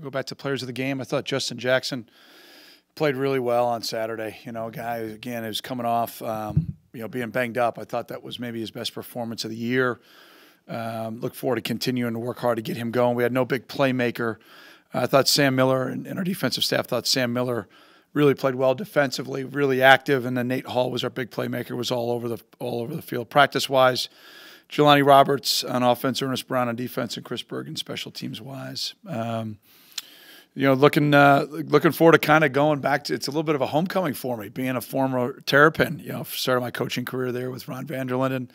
Go back to players of the game. I thought Justin Jackson played really well on Saturday. Guy, again, who's coming off, being banged up. I thought that was maybe his best performance of the year. Look forward to continuing to work hard to get him going. We had no big playmaker. I thought Sam Miller and our defensive staff thought Sam Miller really played well defensively, really active, and then Nate Hall was our big playmaker, was all over the field. Practice-wise, Jelani Roberts on offense, Ernest Brown on defense, and Chris Bergen special teams-wise. Looking forward to kind of going back to, it's a little bit of a homecoming for me, being a former Terrapin. Started my coaching career there with Ron Vanderlinden.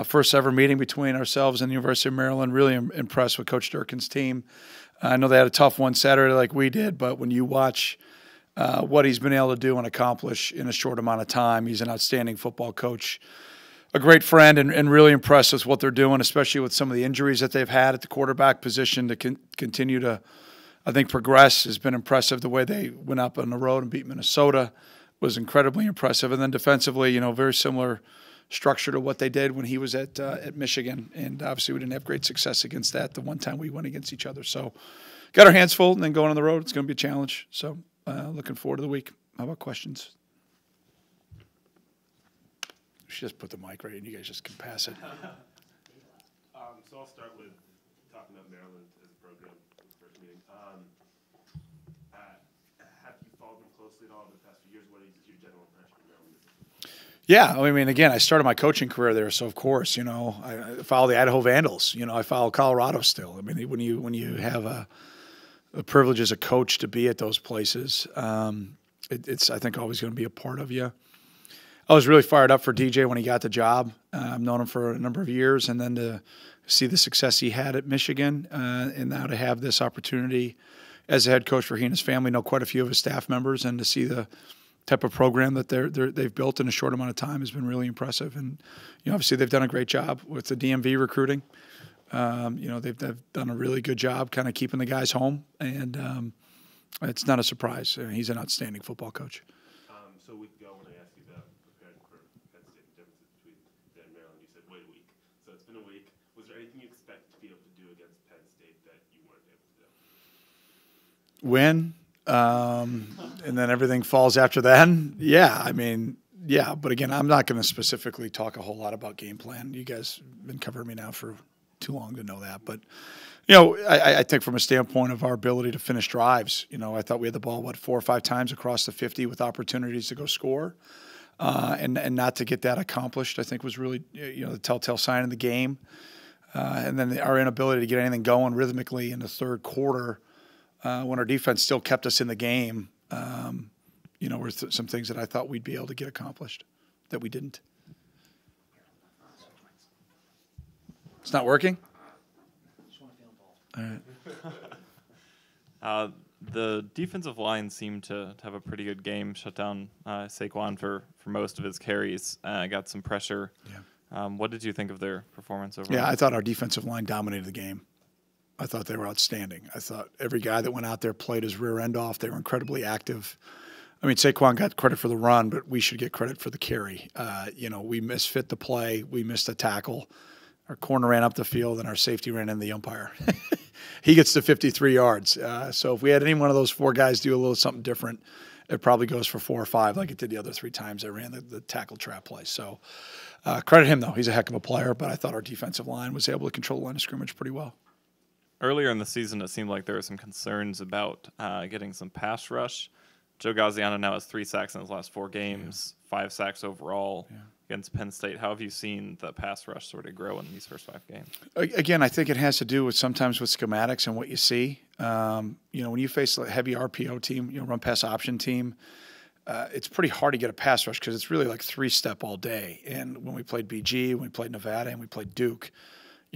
First ever meeting between ourselves and the University of Maryland. Really impressed with Coach Durkin's team. I know they had a tough one Saturday like we did, but when you watch what he's been able to do and accomplish in a short amount of time, he's an outstanding football coach, a great friend, and really impressed with what they're doing, especially with some of the injuries that they've had at the quarterback position to continue to, I think, progress. Has been impressive. The way they went up on the road and beat Minnesota was incredibly impressive. And then defensively, very similar structure to what they did when he was at Michigan. And obviously we didn't have great success against that the one time we went against each other. So got our hands full, and then going on the road, it's going to be a challenge. So looking forward to the week. How about questions? We should just put the mic right in. You guys just can pass it. So I'll start with talking about Maryland as a program in the first meeting. Have you followed them closely at all over the past few years? What is your general impression of Maryland? Yeah, I mean, again, I started my coaching career there, so of course, I follow the Idaho Vandals. I follow Colorado still. I mean, when you have a privilege as a coach to be at those places, it's I think always going to be a part of you. I was really fired up for DJ when he got the job. I've known him for a number of years, and then to see the success he had at Michigan, and now to have this opportunity as a head coach for he and his family, know quite a few of his staff members, and to see the type of program that they've built in a short amount of time has been really impressive. And obviously they've done a great job with the DMV recruiting. They've done a really good job kind of keeping the guys home, and it's not a surprise. He's an outstanding football coach. So a week ago when I asked you about preparing for Penn State, the differences between that and Maryland, you said wait a week. So it's been a week. Was there anything you expected to be able to do against Penn State that you weren't able to do? Win. And then everything falls after then. Yeah, I mean, yeah. But again, I'm not going to specifically talk a whole lot about game plan. You guys have been covering me now for too long to know that. But, I think from a standpoint of our ability to finish drives, I thought we had the ball, 4 or 5 times across the 50 with opportunities to go score. And not to get that accomplished, I think was really, the telltale sign of the game. And then our inability to get anything going rhythmically in the third quarter, when our defense still kept us in the game, were some things that I thought we'd be able to get accomplished that we didn't. It's not working? All right. The defensive line seemed to have a pretty good game, shut down Saquon for most of his carries, got some pressure. Yeah. What did you think of their performance overall? Yeah, I thought our defensive line dominated the game. I thought they were outstanding. I thought every guy that went out there played his rear end off. They were incredibly active. I mean, Saquon got credit for the run, but we should get credit for the carry. We misfit the play. We missed a tackle. Our corner ran up the field, and our safety ran in the umpire. He gets to 53 yards. So if we had any one of those 4 guys do a little something different, it probably goes for 4 or 5 like it did the other 3 times I ran the tackle trap play. So credit him, though. He's a heck of a player, but I thought our defensive line was able to control the line of scrimmage pretty well. Earlier in the season, it seemed like there were some concerns about getting some pass rush. Joe Gaziano now has 3 sacks in his last 4 games, 5 sacks overall against Penn State. How have you seen the pass rush sort of grow in these first 5 games? Again, I think it has to do with sometimes with schematics and what you see. When you face a heavy RPO team, run pass option team, it's pretty hard to get a pass rush because it's really like 3-step all day. And when we played BG, when we played Nevada, and we played Duke,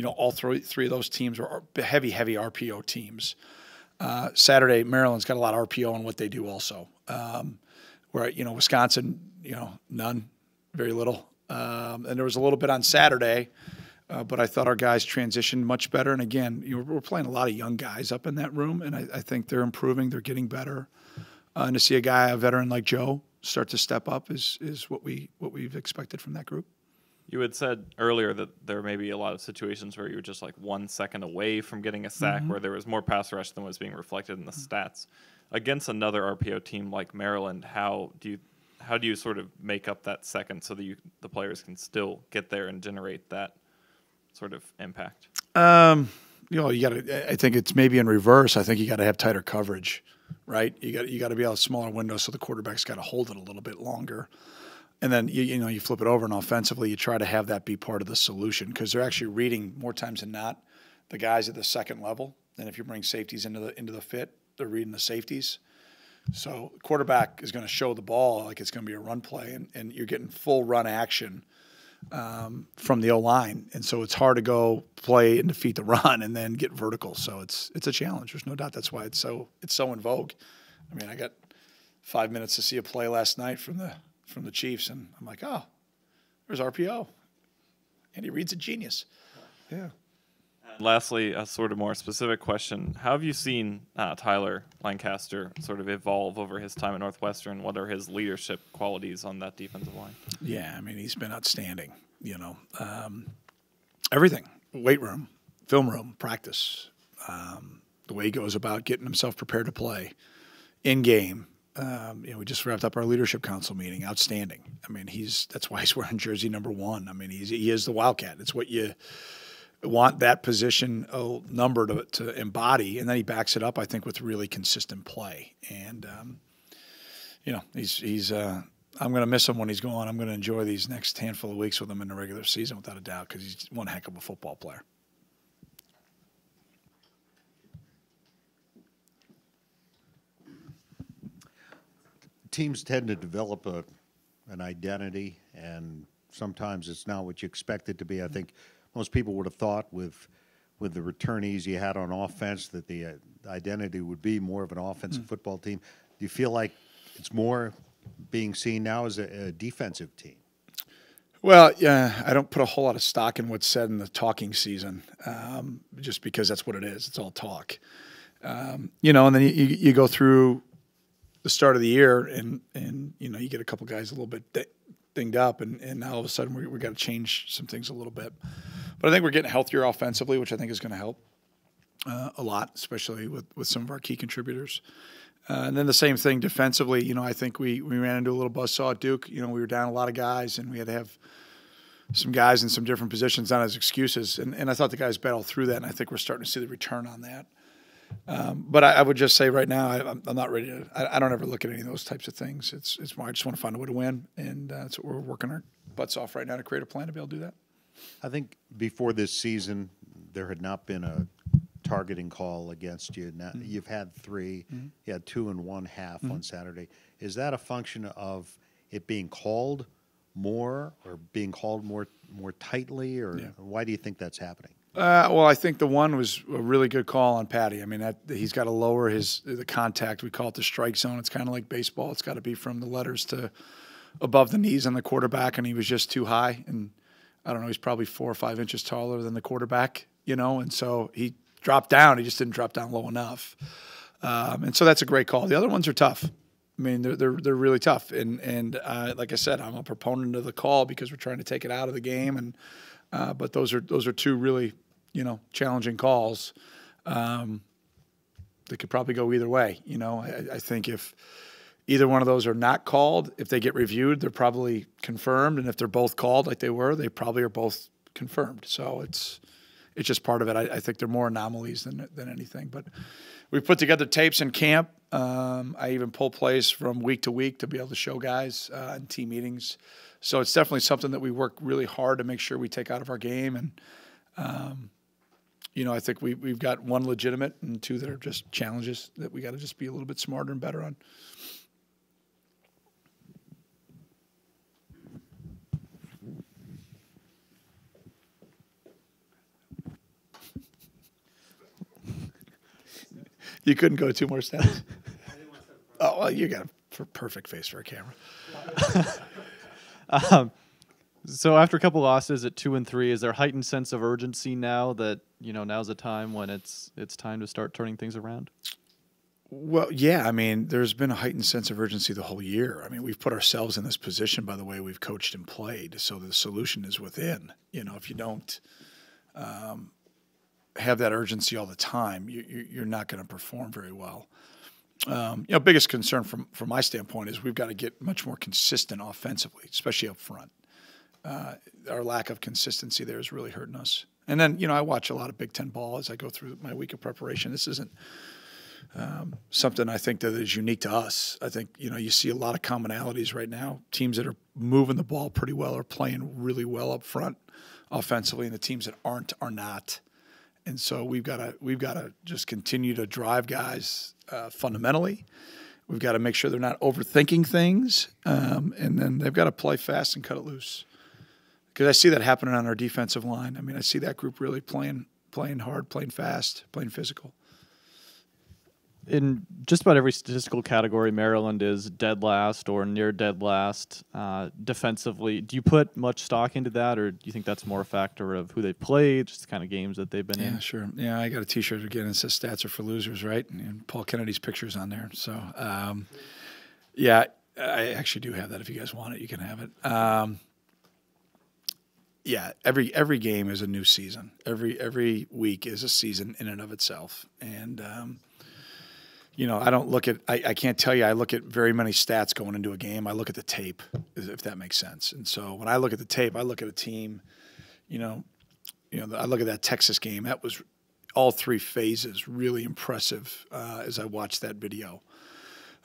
all three of those teams were heavy RPO teams. Saturday, Maryland's got a lot of RPO in what they do also. Where, Wisconsin, none, very little. And there was a little bit on Saturday, but I thought our guys transitioned much better. And again, we're playing a lot of young guys up in that room, and I think they're improving. They're getting better. And to see a veteran like Joe, start to step up is what we've expected from that group. You had said earlier that there may be a lot of situations where you're just like 1 second away from getting a sack, where there was more pass rush than was being reflected in the stats. Against another RPO team like Maryland, how do you sort of make up that second so that the players can still get there and generate that sort of impact? You got to. I think it's maybe in reverse. I think you got to have tighter coverage, right? You got to be out a smaller window, so the quarterback's got to hold it a little bit longer. And then you flip it over, and offensively you try to have that be part of the solution, because they're actually reading more times than not the guys at the second level. And if you bring safeties into the fit, they're reading the safeties. So the quarterback is going to show the ball like it's going to be a run play, and you're getting full run action from the O-line. And so it's hard to go play and defeat the run and then get vertical. So it's a challenge. There's no doubt. That's why it's so in vogue. I mean, I got 5 minutes to see a play last night from the Chiefs, and I'm like, oh, there's RPO. Andy Reid's a genius. Yeah. Lastly, a sort of more specific question. How have you seen Tyler Lancaster sort of evolve over his time at Northwestern? What are his leadership qualities on that defensive line? Yeah, I mean, he's been outstanding, everything, weight room, film room, practice, the way he goes about getting himself prepared to play in game. We just wrapped up our leadership council meeting. Outstanding. I mean, that's why he's wearing jersey number 1. I mean, he is the Wildcat. It's what you want that position number to embody, and then he backs it up, I think, with really consistent play. And he's I'm going to miss him when he's gone. I'm going to enjoy these next handful of weeks with him in the regular season, without a doubt, because he's one heck of a football player. Teams tend to develop an identity, and sometimes it's not what you expect it to be. I think most people would have thought with the returnees you had on offense that the identity would be more of an offensive football team. Do you feel like it's more being seen now as a defensive team? Well, yeah, I don't put a whole lot of stock in what's said in the talking season, just because that's what it is. It's all talk. And then you go through the start of the year, and you get a couple guys a little bit dinged up, and now all of a sudden we got to change some things a little bit. But I think we're getting healthier offensively, which I think is going to help a lot, especially with some of our key contributors. And then the same thing defensively. I think we ran into a little buzzsaw at Duke. We were down a lot of guys, and we had to have some guys in some different positions, not as excuses. And I thought the guys battled through that, and I think we're starting to see the return on that. But I would just say right now, I'm not ready to. I don't ever look at any of those types of things. It's more I just want to find a way to win, and that's what we're working our butts off right now to create a plan to be able to do that. I think before this season, there had not been a targeting call against you. Now you've had 3. You had 2 and 1/2 on Saturday. Is that a function of it being called more, or being called more tightly, or why do you think that's happening? Well, I think the one was a really good call on Patty. I mean, he's got to lower the contact. We call it the strike zone. It's kind of like baseball. It's got to be from the letters to above the knees on the quarterback, and he was just too high. And I don't know, he's probably 4 or 5 inches taller than the quarterback, and so he dropped down. He just didn't drop down low enough. And so that's a great call. The other ones are tough. I mean, they're really tough. And like I said, I'm a proponent of the call because we're trying to take it out of the game. And but those are 2 really, challenging calls. They could probably go either way. I think if either one of those are not called, if they get reviewed, they're probably confirmed. And if they're both called like they were, they probably are both confirmed. So it's just part of it. I think they're more anomalies than anything. But we put together tapes in camp. I even pull plays from week to week to be able to show guys in team meetings. So it's definitely something that we work really hard to make sure we take out of our game. And, I think we've got 1 legitimate and 2 that are just challenges that we got to just be a little bit smarter and better on. You couldn't go 2 more stats? Oh, well, you got a perfect face for a camera. So after a couple losses at 2 and 3, is there a heightened sense of urgency now that now's a time when it's time to start turning things around? Well, yeah, I mean, there's been a heightened sense of urgency the whole year. I mean, we've put ourselves in this position by the way we've coached and played, so the solution is within. If you don't have that urgency all the time, you're not going to perform very well. Biggest concern from my standpoint is we've got to get much more consistent offensively, especially up front. Our lack of consistency there is really hurting us. And then, I watch a lot of Big Ten ball as I go through my week of preparation. This isn't something I think that is unique to us. I think, you see a lot of commonalities right now. Teams that are moving the ball pretty well are playing really well up front offensively, and the teams that aren't are not. And so we've got to just continue to drive guys fundamentally. We've got to make sure they're not overthinking things, and then they've got to play fast and cut it loose. Because I see that happening on our defensive line. I mean, I see that group really playing hard, playing fast, playing physical. In just about every statistical category, Maryland is dead last or near dead last defensively. Do you put much stock into that, or do you think that's more a factor of who they played, just the kind of games that they've been in? Yeah, sure. Yeah, I got a T-shirt again that says "Stats are for losers," right? And Paul Kennedy's picture's on there. So, yeah, I actually do have that. If you guys want it, you can have it. Yeah, every game is a new season. Every week is a season in and of itself, and I don't look at – I can't tell you I look at very many stats going into a game. I look at the tape, if that makes sense. And so when I look at the tape, I look at a team, I look at that Texas game. That was all three phases really impressive as I watched that video.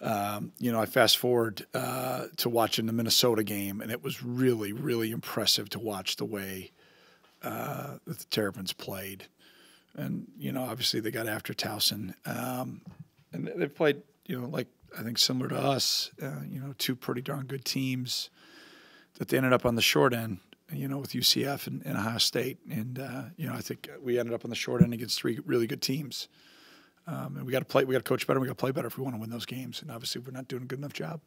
I fast forward to watching the Minnesota game, and it was really, really impressive to watch the way that the Terrapins played. And, obviously they got after Towson. And they've played, like I think similar to us, two pretty darn good teams that they ended up on the short end, with UCF and Ohio State. And, I think we ended up on the short end against three really good teams. And we got to coach better, and we got to play better if we want to win those games. And obviously we're not doing a good enough job.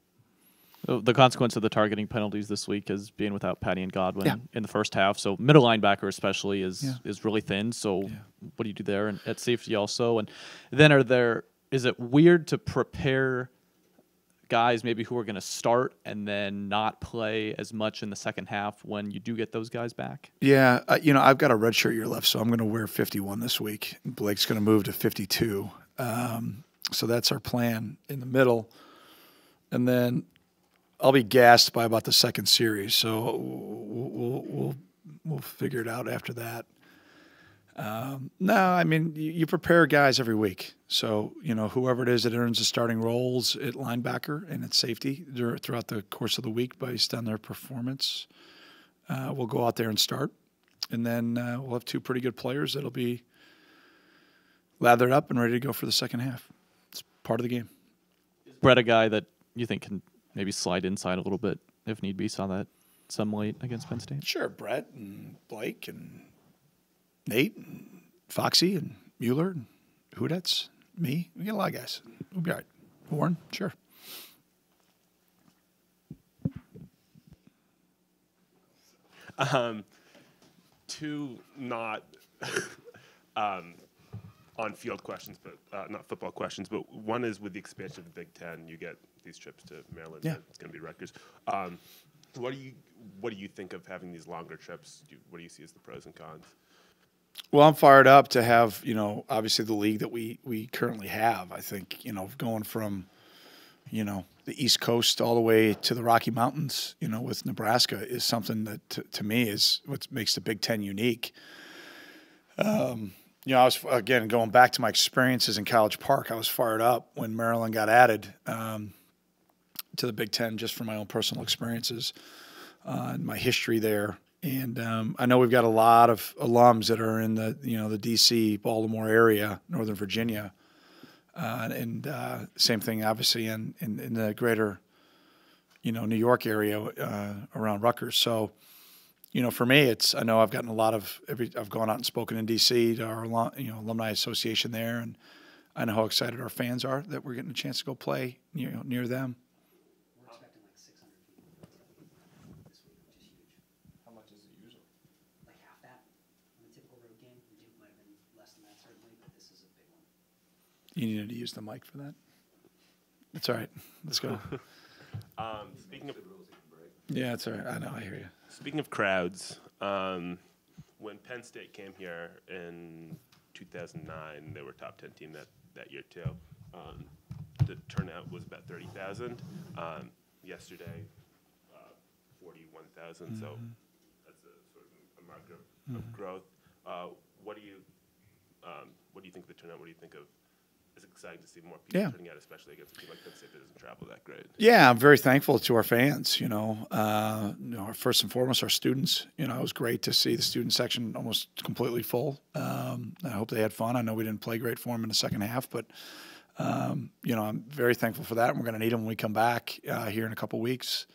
The consequence of the targeting penalties this week is being without Patty and Godwin in the first half. So middle linebacker especially is really thin. So what do you do there? And at safety also? And then is it weird to prepare guys maybe who are going to start and then not play as much in the second half when you do get those guys back? Yeah, I've got a redshirt year left, so I'm going to wear 51 this week. Blake's going to move to 52. So that's our plan in the middle. And then I'll be gassed by about the second series, so we'll figure it out after that. No, I mean, you prepare guys every week. So, whoever it is that earns the starting roles at linebacker and at safety throughout the course of the week based on their performance, we'll go out there and start. And then we'll have two pretty good players that'll be lathered up and ready to go for the second half. It's part of the game. Is Brett a guy that you think can maybe slide inside a little bit if need be? Saw that some late against Penn State? Sure, Brett and Blake and Nate and Foxy and Mueller and Hudetz, me. We got a lot of guys. We'll be all right. Warren, sure. Two not on-field questions, but not football questions. But one is with the expansion of the Big Ten, you get these trips to Maryland. Yeah. It's going to be Rutgers. What do you think of having these longer trips? What do you see as the pros and cons? Well, I'm fired up to have, obviously the league that we currently have. I think, going from, the East Coast all the way to the Rocky Mountains, with Nebraska is something that to me is what makes the Big Ten unique. I was, again, going back to my experiences in College Park, I was fired up when Maryland got added to the Big Ten just from my own personal experiences and my history there. And I know we've got a lot of alums that are in the D.C., Baltimore area, Northern Virginia, and same thing obviously in the greater, New York area around Rutgers. So, for me, I know I've gotten I've gone out and spoken in D.C. to our alumni association there, and I know how excited our fans are that we're getting a chance to go play near them. We're expecting like 600 people this week, which is huge. How much is it usually? Like half that. On a typical road game, Duke might have been less than that certainly, but this is a big one. You needed to use the mic for that. It's all right. Let's go. Speaking of Yeah, it's all right. I know. I hear you. Speaking of crowds, when Penn State came here in 2009, they were top 10 team that year too. The turnout was about 30,000. Yesterday, 41,000. So that's a sort of a marker of growth. What do you think of the turnout? What do you think of? It's exciting to see more people turning out, especially against a team like Penn State that doesn't travel that great. Yeah, I'm very thankful to our fans. Our first and foremost, our students. It was great to see the student section almost completely full. I hope they had fun. I know we didn't play great for them in the second half, but I'm very thankful for that. And we're going to need them when we come back here in a couple weeks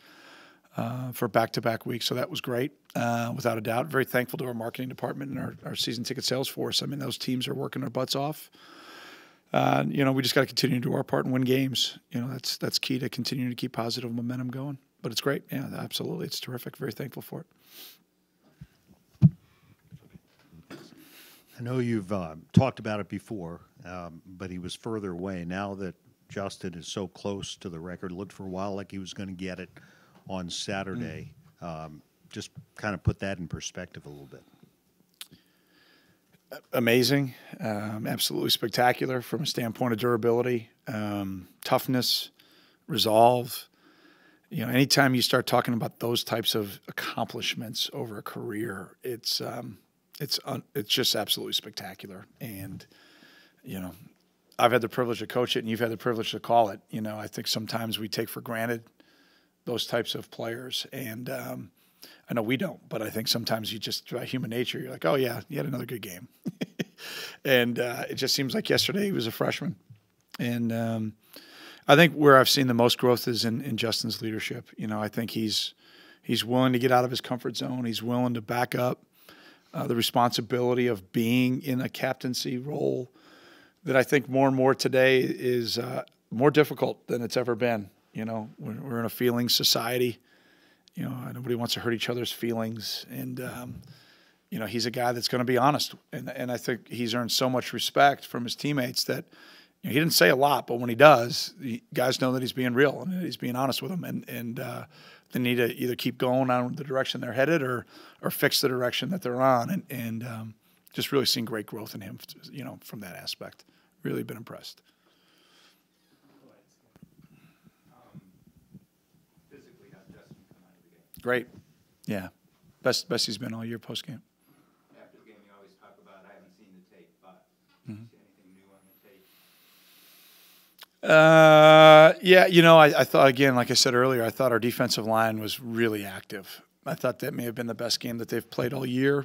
for back-to-back weeks. So that was great, without a doubt. Very thankful to our marketing department and our season ticket sales force. I mean, those teams are working their butts off. We just got to continue to do our part and win games. That's key to continuing to keep positive momentum going. But it's great. Yeah, absolutely. It's terrific. Very thankful for it. I know you've talked about it before, but he was further away. Now that Justin is so close to the record, looked for a while like he was going to get it on Saturday. Just kind of put that in perspective a little bit. Amazing, absolutely spectacular from a standpoint of durability, toughness, resolve. Anytime you start talking about those types of accomplishments over a career, it's just absolutely spectacular. And I've had the privilege to coach it, and you've had the privilege to call it. I think sometimes we take for granted those types of players, and I know we don't, but I think sometimes you just, by human nature, you're like, oh, yeah, he had another good game. And it just seems like yesterday he was a freshman. And I think where I've seen the most growth is in Justin's leadership. I think he's willing to get out of his comfort zone. He's willing to back up the responsibility of being in a captaincy role that I think more and more today is more difficult than it's ever been. We're in a feelings society. Nobody wants to hurt each other's feelings. And, he's a guy that's going to be honest. And I think he's earned so much respect from his teammates that he didn't say a lot, but when he does, the guys know that he's being real and that he's being honest with them. And they need to either keep going on the direction they're headed or fix the direction that they're on. And just really seeing great growth in him, from that aspect. Really been impressed. Great. Yeah. Best he's been all year post game. After the game, you always talk about, I haven't seen the tape, but did you see anything new on the tape? Yeah, I thought, again, like I said earlier, I thought our defensive line was really active. I thought that may have been the best game that they've played all year.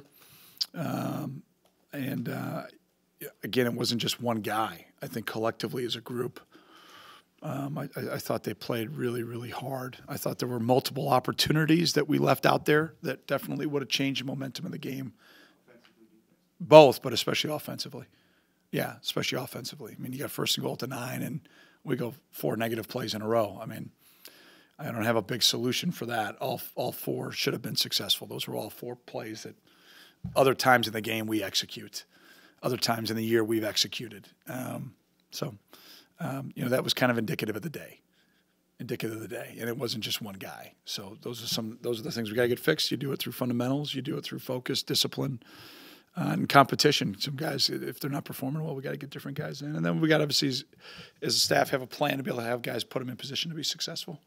Again, it wasn't just one guy. I think collectively as a group, I thought they played really, really hard. I thought there were multiple opportunities that we left out there that definitely would have changed the momentum of the game. Both, but especially offensively. Yeah, especially offensively. I mean, you got first and goal at the 9, and we go 4 negative plays in a row. I mean, I don't have a big solution for that. All 4 should have been successful. Those were all 4 plays that other times in the game we execute. Other times in the year we've executed. That was kind of indicative of the day. And it wasn't just one guy. So those are the things we got to get fixed. You do it through fundamentals. You do it through focus, discipline, and competition. Some guys, if they're not performing well, we got to get different guys in. And then we got to obviously, as a staff, have a plan to be able to have guys put them in position to be successful.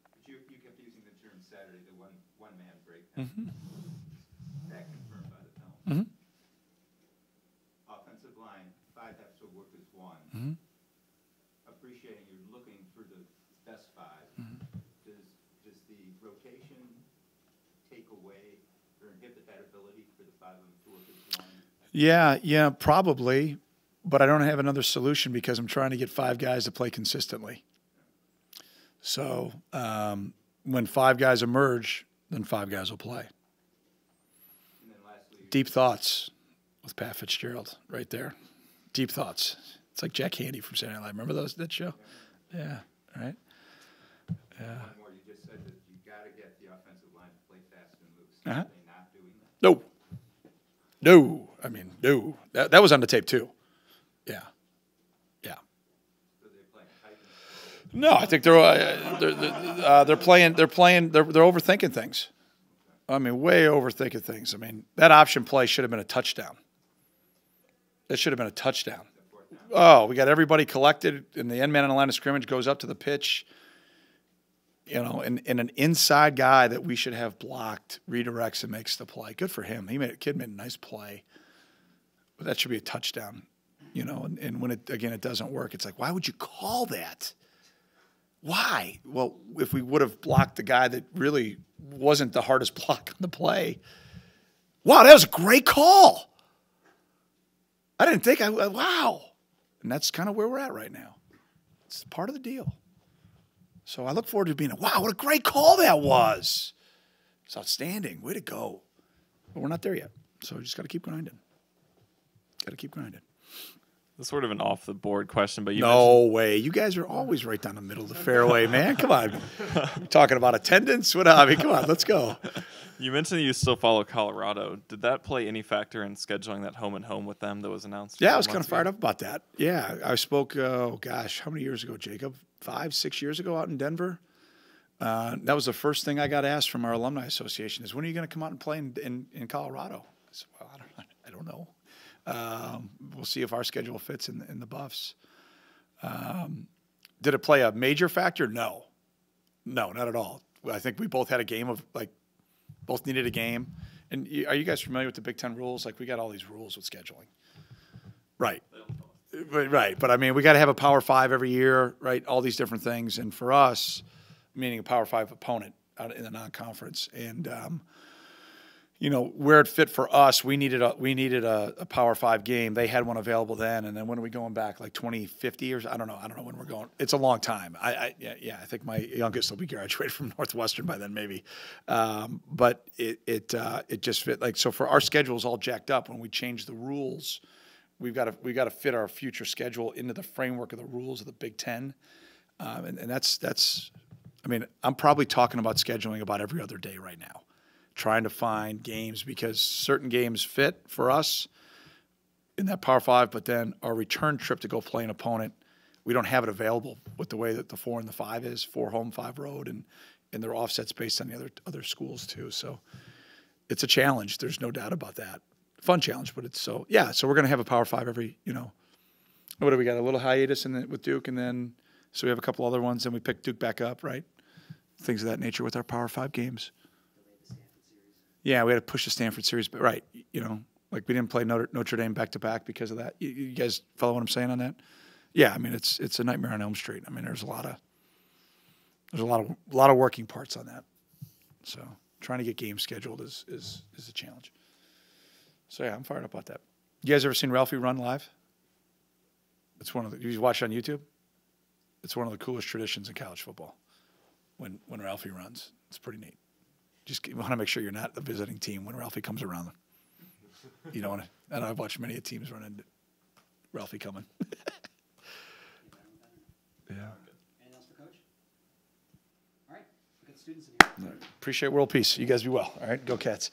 But you kept using the term Saturday, the one-man break. Mm-hmm. That confirmed by the film. Mm-hmm. Offensive line, 5 have to work as one. Mm-hmm. Appreciating you're looking for the best 5. Mm-hmm. Does the rotation take away or inhibit that ability for the 5 of them to work as one? Yeah, probably. But I don't have another solution because I'm trying to get 5 guys to play consistently. So when 5 guys emerge, then 5 guys will play. And then lastly, Deep thoughts with Pat Fitzgerald right there. Deep thoughts. It's like Jack Handy from Saturday Night Live. Remember that show? Yeah, right? Yeah. one more, you just said that you got to get the offensive line to play fast and loose. Uh-huh. Are they not doing that? No. I mean, no. That was on the tape too. Yeah. So they playing Titans. No, I think they're overthinking things. I mean, way overthinking things. I mean, that option play should have been a touchdown. It should have been a touchdown. Oh, we got everybody collected, and the end man on the line of scrimmage goes up to the pitch. You know, and an inside guy that we should have blocked redirects and makes the play. Good for him. Kid made a nice play. But that should be a touchdown. You know, and when it doesn't work, it's like, why would you call that? Why? Well, if we would have blocked the guy that really wasn't the hardest block on the play. Wow, that was a great call. I didn't think wow. And that's kind of where we're at right now. It's part of the deal. So I look forward to being wow, what a great call that was. It's outstanding. Way to go. But we're not there yet. So we just got to keep grinding. Got to keep grinding. This is sort of an off-the-board question, but no way. You guys are always right down the middle of the fairway, man. Come on. We're talking about attendance? What? I mean, come on. Let's go. You mentioned you still follow Colorado. Did that play any factor in scheduling that home-and-home with them that was announced? Yeah, I was kind of fired up about that. Yeah, I spoke, how many years ago, Jacob? 5, 6 years ago out in Denver. That was the first thing I got asked from our alumni association is, when are you going to come out and play in Colorado? I said, well, I don't know. We'll see if our schedule fits in the Buffs. Did it play a major factor? No, not at all. I think we both had a game of both needed a game. And are you guys familiar with the Big Ten rules? Like, we got all these rules with scheduling. Right. Right. But I mean, we got to have a Power 5 every year, right? All these different things. And for us, meaning a Power 5 opponent out in the non-conference. And, you know, where it fit for us, we needed a Power 5 game. They had one available then, and then when are we going back? Like 2050 or I don't know when we're going. It's a long time. I think my youngest will be graduated from Northwestern by then, maybe. But it just fit. Like, so for our schedule is all jacked up. When we change the rules, we've got to fit our future schedule into the framework of the rules of the Big Ten, and that's. I mean, I'm probably talking about scheduling about every other day right now, trying to find games because certain games fit for us in that Power 5, but then our return trip to go play an opponent, we don't have it available with the way that the 4 and the 5 is, 4 home, 5 road, and their offsets based on the other schools too. So it's a challenge. There's no doubt about that. Fun challenge, but it's so we're going to have a Power 5 every, what do we got? A little hiatus with Duke, and then so we have a couple other ones, and we pick Duke back up, right? Things of that nature with our Power 5 games. Yeah, we had to push the Stanford series, but right, like we didn't play Notre Dame back-to-back because of that. You guys follow what I'm saying on that? Yeah, I mean it's a nightmare on Elm Street. I mean there's a lot of working parts on that. So trying to get games scheduled is a challenge. So yeah, I'm fired up about that. You guys ever seen Ralphie run live? It's you watch it on YouTube? It's one of the coolest traditions in college football. When Ralphie runs, it's pretty neat. Just want to make sure you're not the visiting team when Ralphie comes around. You don't want to. And I've watched many teams run into Ralphie coming. Yeah. Anything else for Coach? All right, we've got students in here. All right. Appreciate world peace. You guys be well. All right, go Cats.